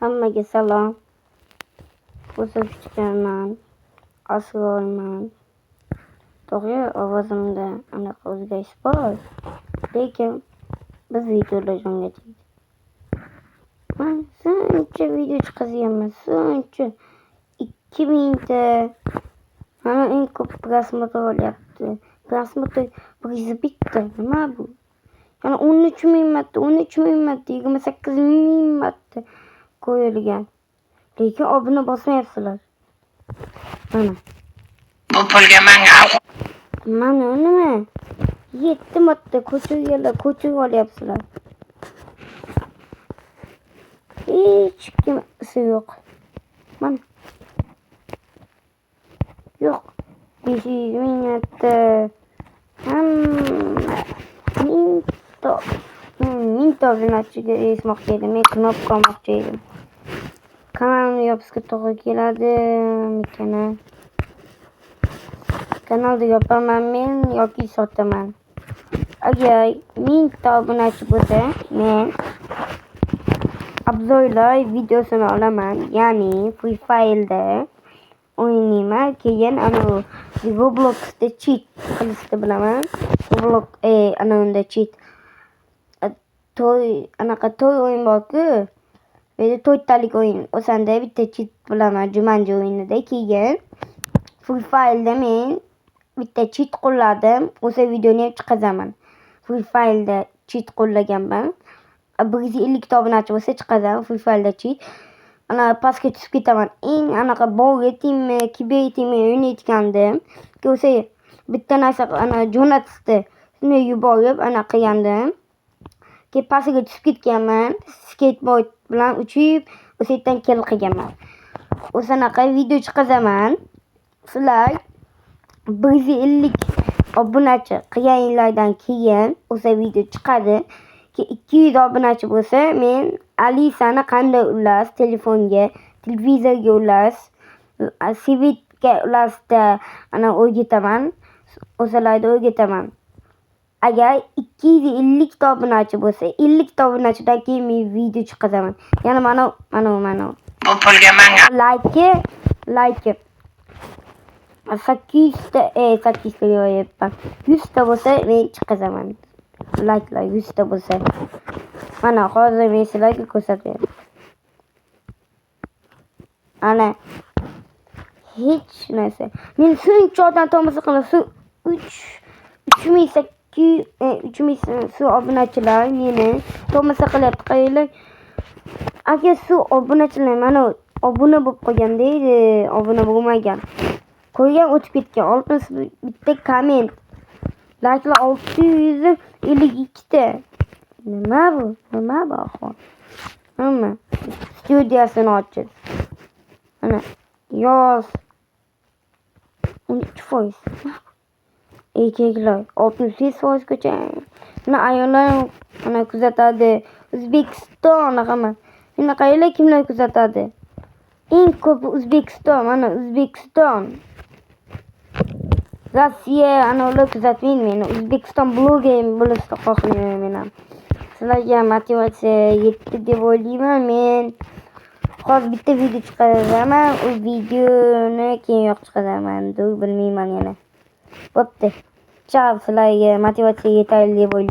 Hammaga salom. O'zbekistonman, Asrorman. To'g'ri, ovozimda anaqa o'zgarish bor, lekin biz videolar joylashdik. Men shuncha video chiqaryapman, shuncha 2000 ta. Mana eng ko'p prosmotr olyapti. Prosmotr bitta. Nima bu? Yana 13,000 marta, 28,000 marta ko'rilgan. Lekin obuna bosmayapsizlar. Mana. Bu pulga Mana nima? 7 marta ko'chirib olyapsizlar. Hech kimisi yo'q. Mana. Yo'q. 500,000 marta. Mingta obunachiga erishmoqchi edim. Men knopka olmoqchi edim. Kanalni yopishga to'g'ri keladimi? Kanalni yopaman men yoki sotaman. Agar 1000 ta obunachi bo'lsa, men obzorlar videosini olaman. Ya'ni Free Fire'da o'ynayman. Keyin Roblox'da cheat qilishni bilaman. Roblox unda cheat. To'y o'yin bor-ku. Böyle 4 talik o'yin. O'shanda bitta cheat bilaman Jumanji o'yinida. Keyin Free Fire'da men bitta cheat qo'lladim. O'sha videoni ham chiqazaman. Free Fire'da cheat qo'llaganman. 150 ta obunachi bo'lsa chiqazaman Free Fire'da cheat. Pastga tushib ketaman. Eng bog'ga timmi, kiber timmi o'ynayotgandim. O'sha bitta narsa jo'natishdi. Shuni yuborib qilgandim. Keyin pastga tushib ketganman. Skateboard bilan uchib, o'sha yerdan kill qilganman. O'shanaqa video chiqazaman. Sizlar 150 obunachi qilganinglardan keyin o'sha video chiqadi. 200 obunachi bo'lsa, men Alisani qanday ulash, telefonga, televizorga ulash, svetga ulashda o'rgataman. O'shalarni o'rgataman. Agar 250 ta obunachi bo'lsa, 50 ta obunachidan keyin men video chiqazaman. Yana mana. Bu pulga like 800 ta yo'yapman. 100 ta bo'lsa men chiqazaman. Like'lar 100 ta bo'lsa. Mana hozir men sizlarga ko'rsatyapman. Ana hech narsa. Men shuncha odam tomosha qilib, 3800 shu obunachilar meni tomosha qilyapti. Qaranglar. Agar shu obunachilar mana obuna bo'lib qolganda edi, obuna bo'lmagan. Ko'rgan o'tib ketgan. Oltmish bitta komment. Like'lar 652 ta. Nima bu ahvol? Hamma studiyasini ochib. Mana yoz 13%. Erkaklar 68% ko'chang. Mana ayollar kuzatadi. O'zbekiston hamma. Mana qayerlar kimlar kuzatadi? Eng ko'p O'zbekiston, mana O'zbekiston. Rossiya ular kuzatmaydi meni. O'zbekiston bloger bo'lishni xohlayman men ham. Sizlarga motivatsiya yetdi deb o'ylayman men. Hozir bitta video chiqaraman, u videoni keyinroq chiqaraman. Bilmayman yana. Bo'pti. Chao, sizlarga motivatsiya yetadi deb o'ylayman.